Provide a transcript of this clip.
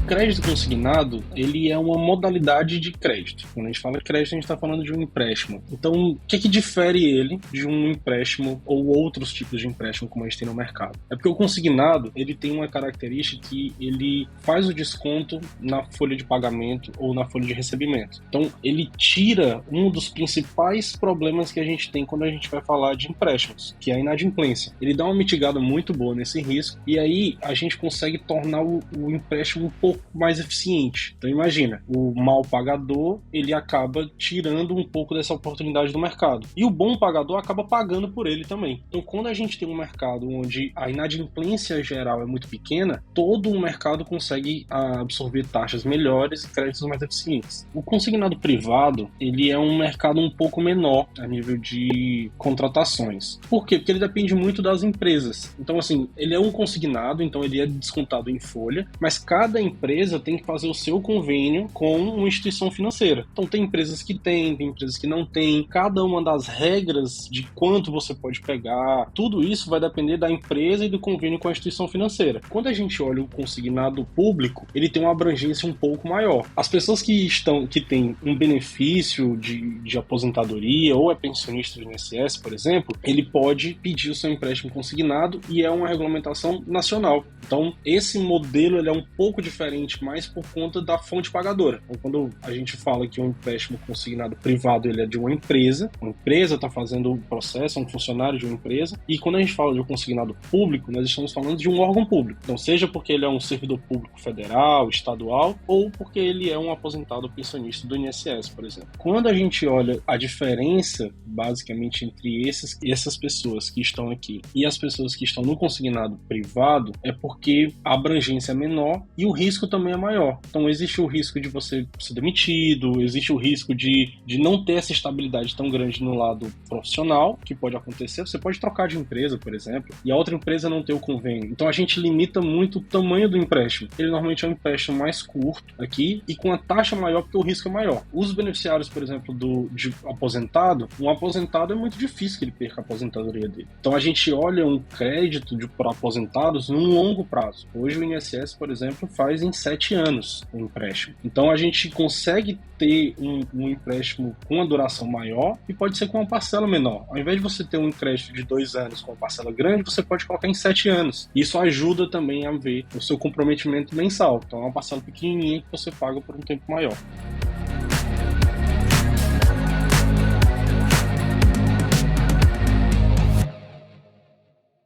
crédito consignado, ele é uma modalidade de crédito. Quando a gente fala crédito, a gente está falando de um empréstimo. Então, o que é que difere ele de um empréstimo ou outros tipos de empréstimo como a gente tem no mercado? É porque o consignado, ele tem uma característica que ele faz o desconto na folha de pagamento ou na folha de recebimento. Então, ele tira um dos principais problemas que a gente tem quando a gente vai falar de empréstimos, que é a inadimplência. Ele dá uma mitigada muito boa nesse risco e aí a gente consegue tornar o empréstimo um pouco mais eficiente. Então imagina, o mal pagador, ele acaba tirando um pouco dessa oportunidade do mercado. E o bom pagador acaba pagando por ele também. Então quando a gente tem um mercado onde a inadimplência geral é muito pequena, todo o mercado consegue absorver taxas melhores e créditos mais eficientes. O consignado privado, ele é um mercado um pouco menor a nível de contratações. Por quê? Porque ele depende muito das empresas. Então assim, ele é um consignado, então ele é descontado em folha, mas cada empresa tem que fazer o seu convênio com uma instituição financeira. Então tem empresas que têm, tem empresas que não têm. Cada uma das regras de quanto você pode pegar, tudo isso vai depender da empresa e do convênio com a instituição financeira. Quando a gente olha o consignado público, ele tem uma abrangência um pouco maior. As pessoas que têm um benefício de aposentadoria ou é pensionista do INSS, por exemplo, ele pode pedir o seu empréstimo consignado e é uma regulamentação nacional. Então, esse modelo ele é um pouco diferente, mais por conta da fonte pagadora. Então, quando a gente fala que um empréstimo consignado privado ele é de uma empresa está fazendo o processo, é um funcionário de uma empresa, e quando a gente fala de um consignado público, nós estamos falando de um órgão público. Então, seja porque ele é um servidor público federal, estadual, ou porque ele é um aposentado pensionista do INSS, por exemplo. Quando a gente olha a diferença, basicamente, entre essas pessoas que estão aqui e as pessoas que estão no consignado privado, é porque a abrangência é menor e o risco também é maior. Então existe o risco de você ser demitido, existe o risco de não ter essa estabilidade tão grande no lado profissional, que pode acontecer. Você pode trocar de empresa, por exemplo, e a outra empresa não ter o convênio. Então a gente limita muito o tamanho do empréstimo. Ele normalmente é um empréstimo mais curto aqui e com a taxa maior porque o risco é maior. Os beneficiários, por exemplo, de aposentado, um aposentado é muito difícil que ele perca a aposentadoria dele. Então a gente olha um crédito para aposentados num longo prazo. Hoje o INSS, por exemplo, faz em 7 anos um empréstimo. Então a gente consegue ter um empréstimo com uma duração maior e pode ser com uma parcela menor. Ao invés de você ter um empréstimo de 2 anos com uma parcela grande, você pode colocar em 7 anos. Isso ajuda também a ver o seu comprometimento mensal. Então é uma parcela pequenininha que você paga por um tempo maior.